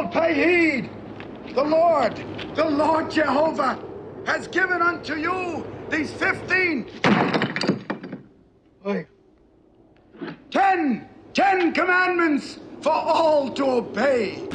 all pay heed. The Lord Jehovah, has given unto you these 10 commandments for all to obey.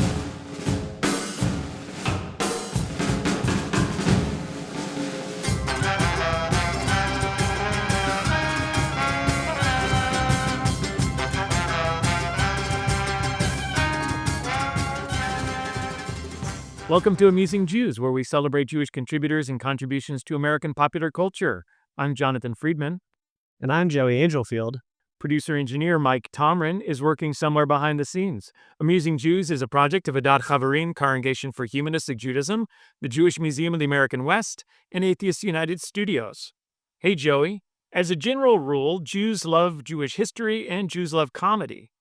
Welcome to Amusing Jews, where we celebrate Jewish contributors and contributions to American popular culture. I'm Jonathan Friedmann. And I'm Joey Angelfield. Producer-engineer Mike Tomren is working somewhere behind the scenes. Amusing Jews is a project of Adat Chaverim, Congregation for Humanistic Judaism, the Jewish Museum of the American West, and Atheists United Studios. Hey, Joey. As a general rule, Jews love Jewish history and Jews love comedy.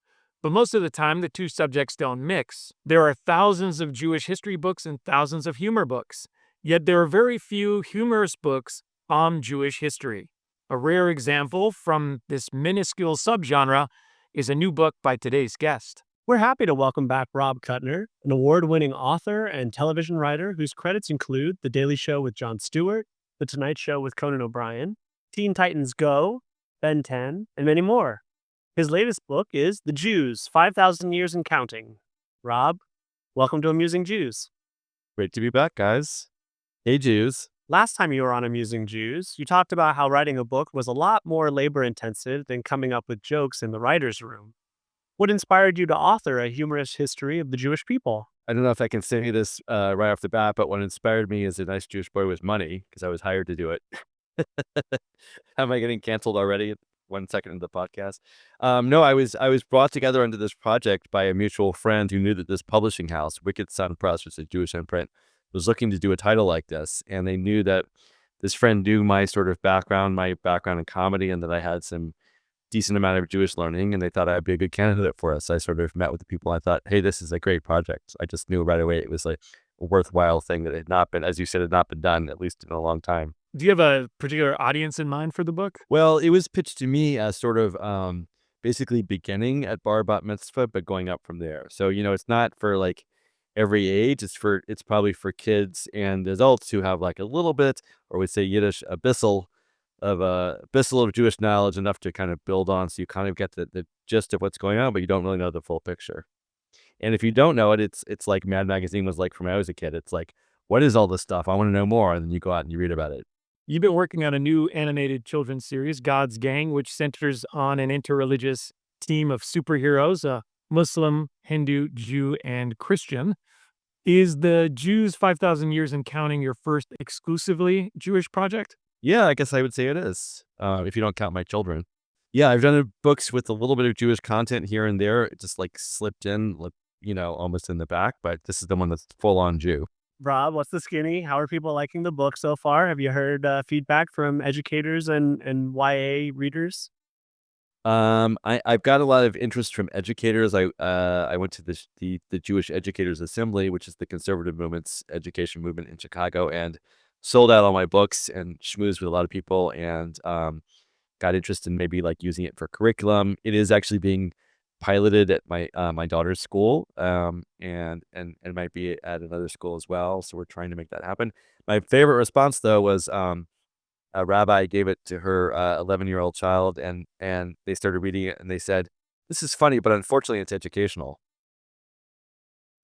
But most of the time, the two subjects don't mix. There are thousands of Jewish history books and thousands of humor books. Yet there are very few humorous books on Jewish history. A rare example from this minuscule subgenre is a new book by today's guest. We're happy to welcome back Rob Kutner, an award-winning author and television writer whose credits include The Daily Show with Jon Stewart, The Tonight Show with Conan O'Brien, Teen Titans Go, Ben 10, and many more. His latest book is The Jews, 5,000 Years and Counting. Rob, welcome to Amusing Jews. Great to be back, guys. Hey, Jews. Last time you were on Amusing Jews, you talked about how writing a book was a lot more labor-intensive than coming up with jokes in the writer's room. What inspired you to author a humorous history of the Jewish people? I don't know if I can say this right off the bat, but what inspired me as a nice Jewish boy was money, because I was hired to do it. Am I getting canceled already? 1 second into the podcast. No, I was brought together into this project by a mutual friend who knew that this publishing house, Wicked Sun Press, which is a Jewish imprint, was looking to do a title like this. And they knew that this friend knew my sort of background, my background in comedy, and that I had some decent amount of Jewish learning, and they thought I'd be a good candidate for us. I sort of met with the people. I thought, hey, this is a great project. I just knew right away it was like a worthwhile thing that had not been, as you said, had not been done, at least in a long time. Do you have a particular audience in mind for the book? Well, it was pitched to me as sort of basically beginning at Bar Bat Mitzvah, but going up from there. So, it's not for like every age. It's probably for kids and adults who have like a little bit, or we say Yiddish, a bissel of Jewish knowledge, enough to kind of build on. So you kind of get the gist of what's going on, but you don't really know the full picture. And if you don't know it, it's like Mad Magazine was like from when I was a kid. It's like, what is all this stuff? I want to know more. And then you go out and you read about it. You've been working on a new animated children's series, God's Gang, which centers on an interreligious team of superheroes, a Muslim, Hindu, Jew, and Christian. Is the Jews 5,000 Years and Counting your first exclusively Jewish project? Yeah, I guess I would say it is, if you don't count my children. Yeah, I've done books with a little bit of Jewish content here and there. It just like slipped in, almost in the back, but this is the one that's full on Jew. Rob, what's the skinny? How are people liking the book so far? Have you heard feedback from educators and YA readers? I've got a lot of interest from educators. I went to the Jewish Educators Assembly, which is the conservative movement's education movement in Chicago, and sold out all my books and schmoozed with a lot of people, and got interested in maybe like using it for curriculum. It is actually being piloted at my daughter's school, and it might be at another school as well. So we're trying to make that happen. My favorite response though was a rabbi gave it to her 11-year-old child, and they started reading it, and they said, "This is funny, but unfortunately, it's educational,"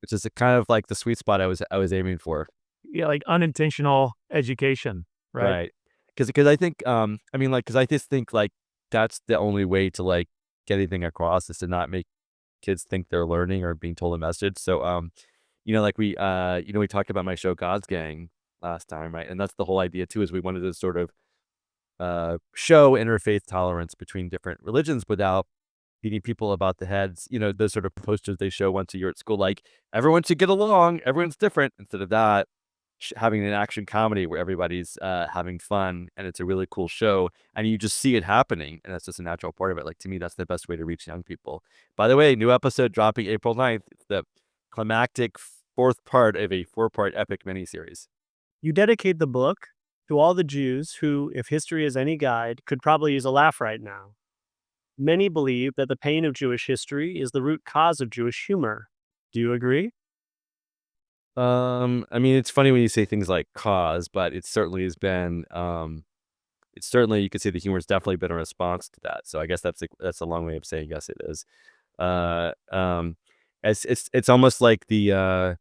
which is kind of like the sweet spot I was aiming for. Yeah, like unintentional education, right? Right. Because I think because I just think like that's the only way to like get anything across, is to not make kids think they're learning or being told a message. So like we talked about my show God's Gang last time, right? And that's the whole idea too, is we wanted to sort of show interfaith tolerance between different religions without beating people about the heads. Those sort of posters they show once a year at school, like everyone should get along, everyone's different. Instead of that, having an action comedy where everybody's having fun, and it's a really cool show, and you just see it happening, and that's just a natural part of it. Like, to me, that's the best way to reach young people. By the way, new episode dropping April 9th, the climactic fourth part of a 4-part epic miniseries. You dedicate the book to all the Jews who, if history is any guide, could probably use a laugh right now. Many believe that the pain of Jewish history is the root cause of Jewish humor. Do you agree? I mean, it's funny when you say things like cause, but it certainly has been, it's certainly, you could say the humor has definitely been a response to that. So I guess that's a long way of saying yes, it is. Uh, um, it's almost like the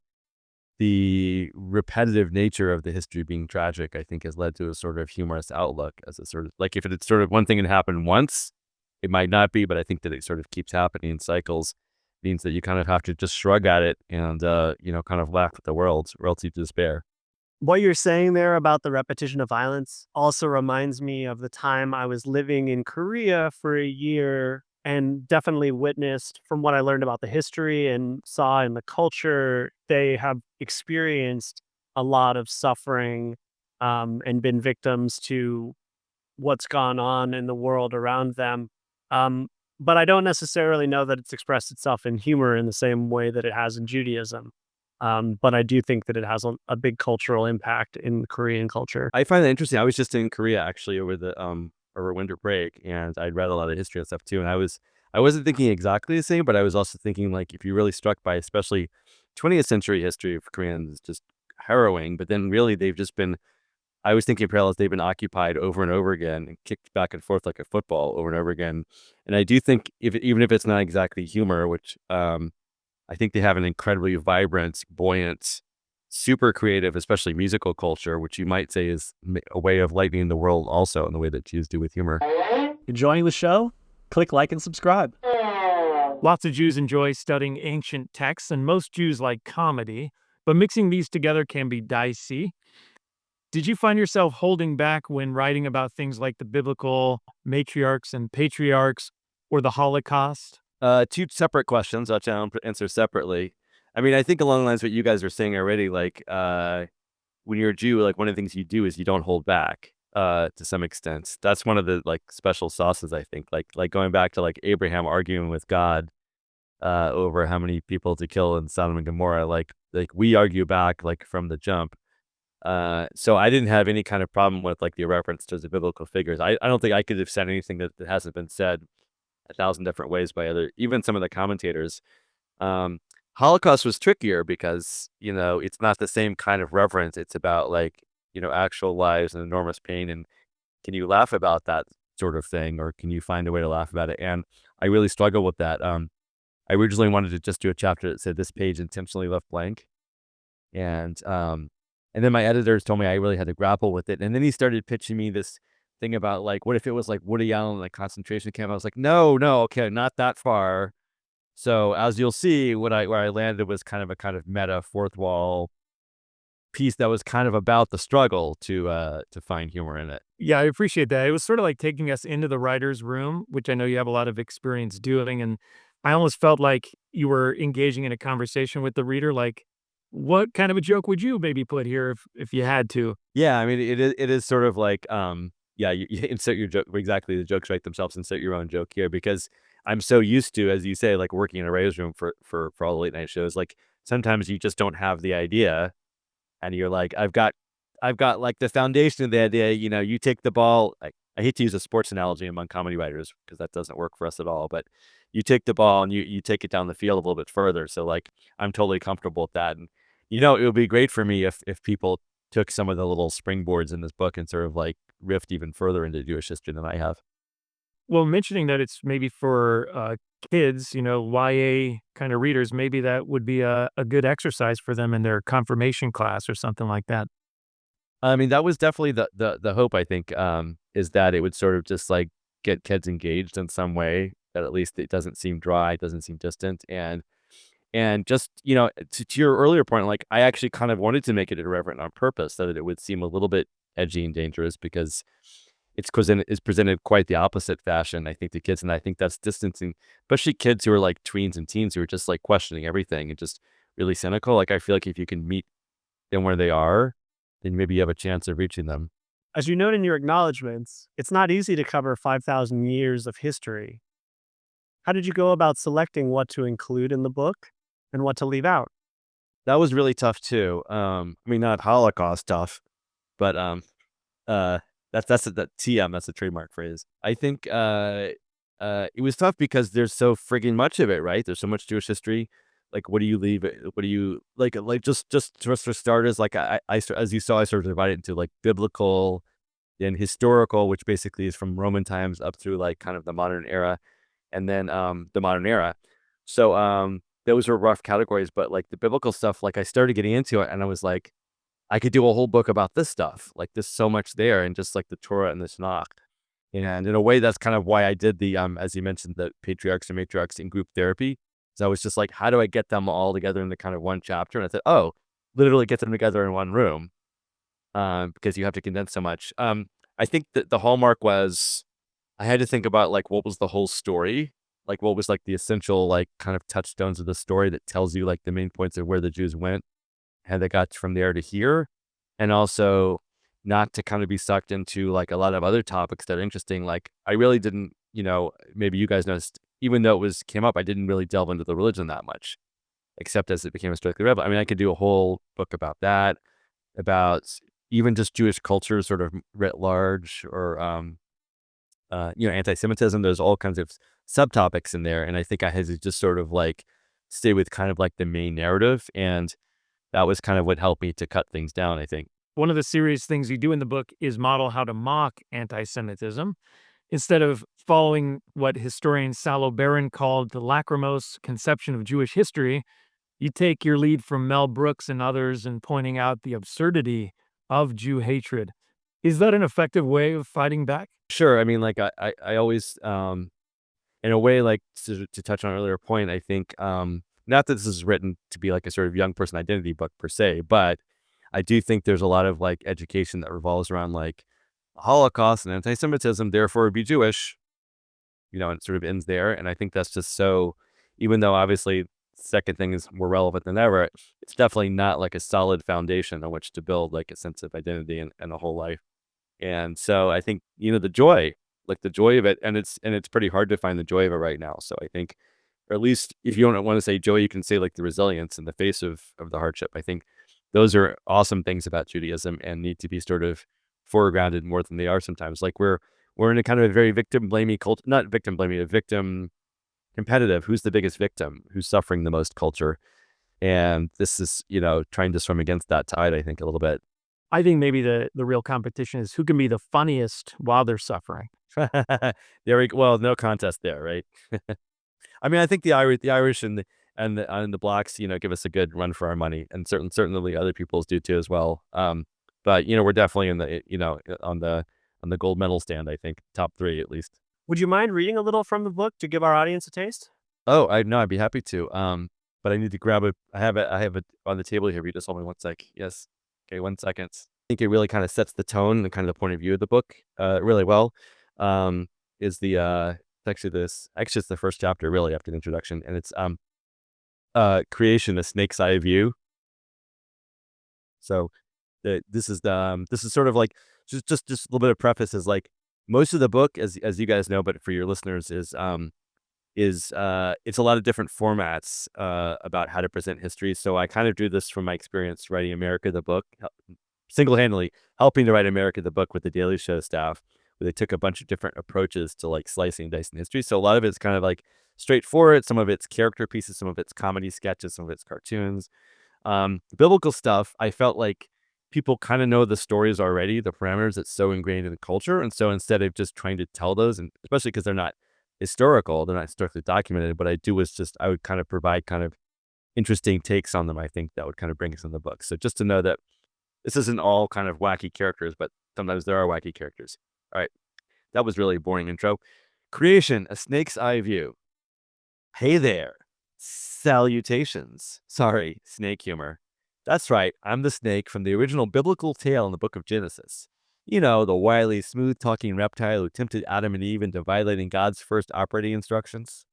repetitive nature of the history being tragic, I think, has led to a sort of humorous outlook as a sort of like if it's sort of one thing had happened once, it might not be, but I think that it sort of keeps happening in cycles means that you kind of have to just shrug at it and kind of laugh at the world, or else you despair. What you're saying there about the repetition of violence also reminds me of the time I was living in Korea for a year and definitely witnessed from what I learned about the history and saw in the culture, they have experienced a lot of suffering and been victims to what's gone on in the world around them. Um, but I don't necessarily know that it's expressed itself in humor in the same way that it has in Judaism. But I do think that it has a big cultural impact in Korean culture. I find that interesting. I was just in Korea actually over winter break, and I'd read a lot of history and stuff too. And I wasn't thinking exactly the same, but I was also thinking like if you're really struck by especially 20th century history of Koreans, it's just harrowing. But then really they've just been, I was thinking parallels, they've been occupied over and over again and kicked back and forth like a football over and over again. And I do think even if it's not exactly humor, which I think they have an incredibly vibrant, buoyant, super creative, especially musical culture, which you might say is a way of lightening the world also in the way that Jews do with humor. Enjoying the show? Click like and subscribe. Lots of Jews enjoy studying ancient texts, and most Jews like comedy, but mixing these together can be dicey. Did you find yourself holding back when writing about things like the biblical matriarchs and patriarchs or the Holocaust? Two separate questions. I'll try and answer separately. I mean, I think along the lines of what you guys are saying already, like when you're a Jew, like one of the things you do is you don't hold back to some extent. That's one of the like special sauces, I think. Like going back to like Abraham arguing with God over how many people to kill in Sodom and Gomorrah. Like we argue back like from the jump. So I didn't have any kind of problem with like the reference to the biblical figures. I don't think I could have said anything that hasn't been said a thousand different ways by even some of the commentators. Um, Holocaust was trickier because, it's not the same kind of reverence. It's about like, actual lives and enormous pain. And can you laugh about that sort of thing, or can you find a way to laugh about it? And I really struggle with that. I originally wanted to just do a chapter that said this page intentionally left blank. And then my editors told me I really had to grapple with it. And then he started pitching me this thing about like, what if it was like Woody Allen, like concentration camp? I was like, no, okay, not that far. So as you'll see, where I landed was kind of meta fourth wall piece that was kind of about the struggle to find humor in it. Yeah, I appreciate that. It was sort of like taking us into the writer's room, which I know you have a lot of experience doing. And I almost felt like you were engaging in a conversation with the reader. Like, what kind of a joke would you maybe put here if you had to? Yeah, I mean, it is sort of like, yeah, you insert your joke. Exactly, the jokes write themselves. Insert your own joke here, because I'm so used to, as you say, like working in a writer's room for all the late night shows. Like sometimes you just don't have the idea, and you're like, I've got like the foundation of the idea. You take the ball. I hate to use a sports analogy among comedy writers because that doesn't work for us at all. But you take the ball and you take it down the field a little bit further. So like I'm totally comfortable with that, and it would be great for me if people took some of the little springboards in this book and sort of like riffed even further into Jewish history than I have. Well, mentioning that it's maybe for kids, YA kind of readers, maybe that would be a good exercise for them in their confirmation class or something like that. I mean, that was definitely the hope, I think, is that it would sort of just like get kids engaged in some way, that at least it doesn't seem dry, it doesn't seem distant. And just, to your earlier point, like I actually kind of wanted to make it irreverent on purpose so that it would seem a little bit edgy and dangerous, because it's presented quite the opposite fashion, I think, to kids. And I think that's distancing, especially kids who are like tweens and teens who are just like questioning everything and just really cynical. Like I feel like if you can meet them where they are, then maybe you have a chance of reaching them. As you note in your acknowledgments, it's not easy to cover 5,000 years of history. How did you go about selecting what to include in the book and what to leave out? That was really tough too. I mean, not Holocaust tough, but uh, that TM, that's a trademark phrase. I think it was tough because there's so friggin' much of it, right? There's so much Jewish history. like, what do you leave? What do you like? Just for starters, like as you saw, I sort of divided it into like biblical and historical, which basically is from Roman times up through like kind of the modern era, and then the modern era. So those were rough categories, but like the biblical stuff, like I started getting into it, and I was like, I could do a whole book about this stuff. Like there's so much there, and just like the Torah and the Tanakh. And in a way, that's kind of why I did the as you mentioned, the patriarchs and matriarchs in group therapy. So I was just like, how do I get them all together into kind of one chapter? And I said, oh, literally get them together in one room, because you have to condense so much. I think that the hallmark was I had to think about like what was the whole story, like what was like the essential like kind of touchstones of the story that tells you like the main points of where the Jews went, how they got from there to here, and also not to kind of be sucked into like a lot of other topics that are interesting. Like I really didn't, maybe you guys noticed, even though it was came up, I didn't really delve into the religion that much, except as it became historically relevant. I mean, I could do a whole book about that, about even just Jewish culture sort of writ large, or anti-Semitism. There's all kinds of subtopics in there, and I think I had to just sort of like stay with kind of like the main narrative, and that was kind of what helped me to cut things down, I think. One of the serious things you do in the book is model how to mock anti-Semitism. Instead of following what historian Salo Baron called the lachrymose conception of Jewish history, you take your lead from Mel Brooks and others in pointing out the absurdity of Jew hatred. Is that an effective way of fighting back? Sure. I mean, like I always, in a way, like to touch on an earlier point, I think, not that this is written to be like a sort of young person identity book per se, but I do think there's a lot of like education that revolves around like Holocaust and anti-Semitism, therefore be Jewish, and it sort of ends there. And I think that's just so, even though obviously the second thing is more relevant than ever, it's definitely not like a solid foundation on which to build like a sense of identity and a whole life. And so I think, the joy of it, and it's pretty hard to find the joy of it right now. So I think, or at least if you don't want to say joy, you can say like the resilience in the face of the hardship. I think those are awesome things about Judaism and need to be sort of foregrounded more than they are sometimes. Like we're in a kind of a very victim blamey culture, not victim blamey, a victim competitive. Who's the biggest victim? Who's suffering the most culture? And this is, trying to swim against that tide, I think, a little bit. I think maybe the real competition is who can be the funniest while they're suffering. Well, no contest there, right? I mean, I think the Irish and the blacks, give us a good run for our money, and certainly other peoples do too as well. But we're definitely in the on the gold medal stand. I think top 3 at least. Would you mind reading a little from the book to give our audience a taste? Oh, I'd be happy to. But I need to grab it. I have it on the table here. You just hold me one sec. Yes. Okay, 1 second. I think it really kind of sets the tone and kind of the point of view of the book really well. Is the it's the first chapter really after the introduction, and it's creation, a snake's eye view. So this is sort of like just a little bit of preface is like most of the book, as you guys know, but for your listeners is it's a lot of different formats about how to present history. So I kind of drew this from my experience writing America the Book, single-handedly helping to write America the Book with the Daily Show staff, where they took a bunch of different approaches to like slicing and dicing history. So a lot of it's kind of like straightforward, some of it's character pieces, some of it's comedy sketches, some of it's cartoons. Biblical stuff, I felt like people kind of know the stories already, the parameters that's so ingrained in the culture. And so instead of just trying to tell those, and especially because they're not historical, they're not historically documented, what I do is I would kind of provide kind of interesting takes on them. I think that would kind of bring us in the book. So just to know that this isn't all kind of wacky characters, but sometimes there are wacky characters. All right. That was really a boring intro. Creation, a snake's eye view. Hey there. Salutations. Sorry, snake humor. That's right. I'm the snake from the original biblical tale in the book of Genesis. The wily, smooth-talking reptile who tempted Adam and Eve into violating God's first operating instructions.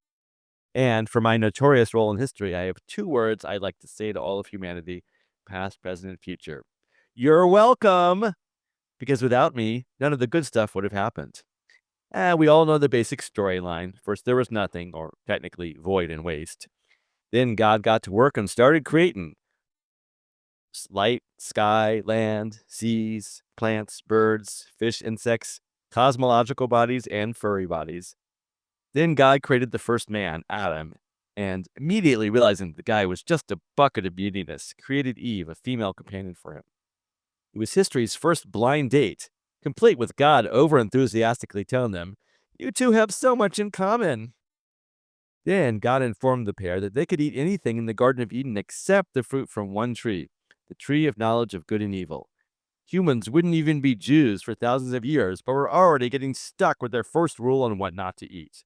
And for my notorious role in history, I have 2 words I'd like to say to all of humanity, past, present, and future. You're welcome! Because without me, none of the good stuff would have happened. We all know the basic storyline. First, there was nothing, or technically void and waste. Then God got to work and started creating. Light, sky, land, seas, plants, birds, fish, insects, cosmological bodies, and furry bodies. Then God created the first man, Adam, and immediately realizing the guy was just a bucket of beautiness, created Eve, a female companion for him. It was history's first blind date, complete with God over-enthusiastically telling them, "You two have so much in common." Then God informed the pair that they could eat anything in the Garden of Eden except the fruit from one tree, the tree of knowledge of good and evil. Humans wouldn't even be Jews for thousands of years, but were already getting stuck with their first rule on what not to eat.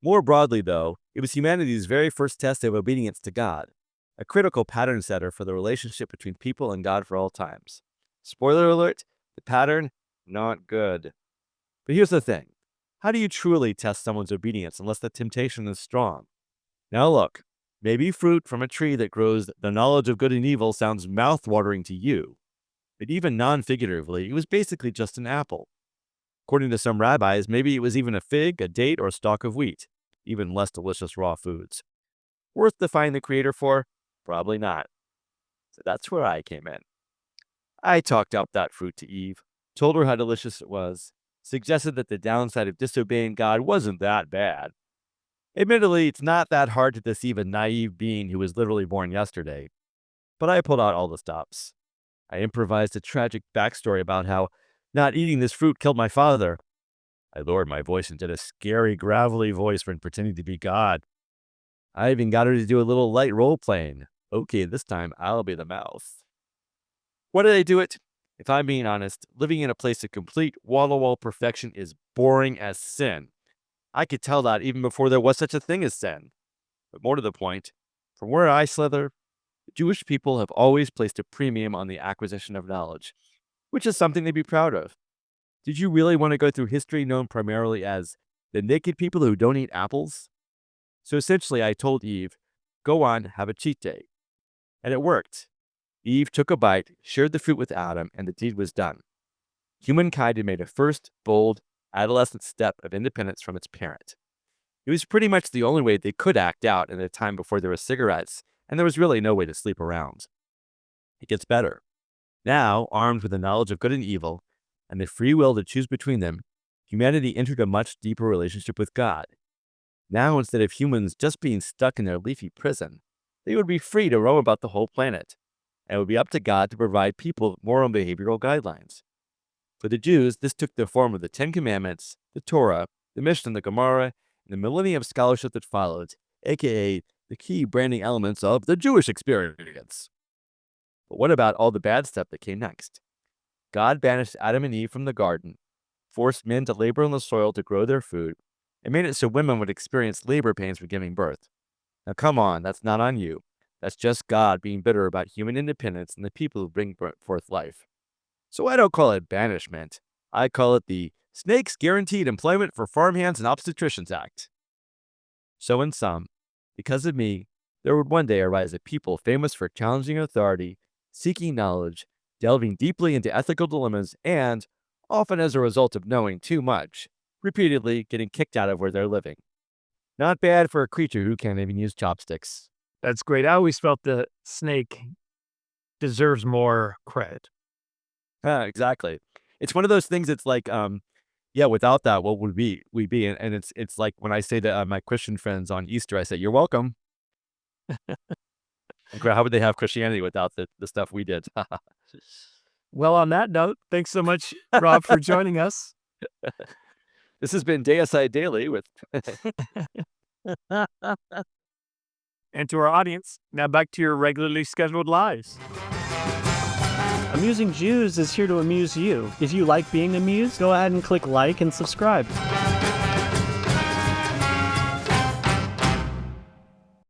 More broadly, though, it was humanity's very first test of obedience to God, a critical pattern setter for the relationship between people and God for all times. Spoiler alert, the pattern, not good. But here's the thing. How do you truly test someone's obedience unless the temptation is strong? Now look, maybe fruit from a tree that grows the knowledge of good and evil sounds mouth-watering to you, but even non-figuratively, it was basically just an apple. According to some rabbis, maybe it was even a fig, a date, or a stalk of wheat, even less delicious raw foods. Worth defying the Creator for? Probably not. So that's where I came in. I talked up that fruit to Eve, told her how delicious it was, suggested that the downside of disobeying God wasn't that bad. Admittedly, it's not that hard to deceive a naive being who was literally born yesterday, but I pulled out all the stops. I improvised a tragic backstory about how not eating this fruit killed my father. I lowered my voice and did a scary, gravelly voice when pretending to be God. I even got her to do a little light role-playing. Okay, this time I'll be the mouth. Why did I do it? If I'm being honest, living in a place of complete wall-to-wall perfection is boring as sin. I could tell that even before there was such a thing as sin. But more to the point, from where I slither, the Jewish people have always placed a premium on the acquisition of knowledge, which is something to be proud of. Did you really want to go through history known primarily as the naked people who don't eat apples? So essentially, I told Eve, go on, have a cheat day. And it worked. Eve took a bite, shared the fruit with Adam, and the deed was done. Humankind had made a first, bold, adolescent step of independence from its parent. It was pretty much the only way they could act out in a time before there were cigarettes, and there was really no way to sleep around. It gets better. Now, armed with the knowledge of good and evil, and the free will to choose between them, humanity entered a much deeper relationship with God. Now, instead of humans just being stuck in their leafy prison, they would be free to roam about the whole planet, and it would be up to God to provide people with moral and behavioral guidelines. For the Jews, this took the form of the Ten Commandments, the Torah, the Mishnah, the Gemara, and the millennium of scholarship that followed, aka the key branding elements of the Jewish experience. But what about all the bad stuff that came next? God banished Adam and Eve from the garden, forced men to labor in the soil to grow their food, and made it so women would experience labor pains for giving birth. Now come on, that's not on you. That's just God being bitter about human independence and the people who bring forth life. So I don't call it banishment. I call it the Snakes Guaranteed Employment for Farmhands and Obstetricians Act. So in sum, because of me, there would one day arise a people famous for challenging authority, seeking knowledge, delving deeply into ethical dilemmas, and, often as a result of knowing too much, repeatedly getting kicked out of where they're living. Not bad for a creature who can't even use chopsticks. That's great. I always felt the snake deserves more credit. Exactly. It's one of those things. It's like, yeah, without that, what would we be? And it's like when I say to my Christian friends on Easter, I say, "You're welcome." Like, how would they have Christianity without the stuff we did? Well, on that note, thanks so much, Rob, for joining us. This has been Deicide Daily with. And to our audience, now back to your regularly scheduled lives. Amusing Jews is here to amuse you. If you like being amused, go ahead and click like and subscribe.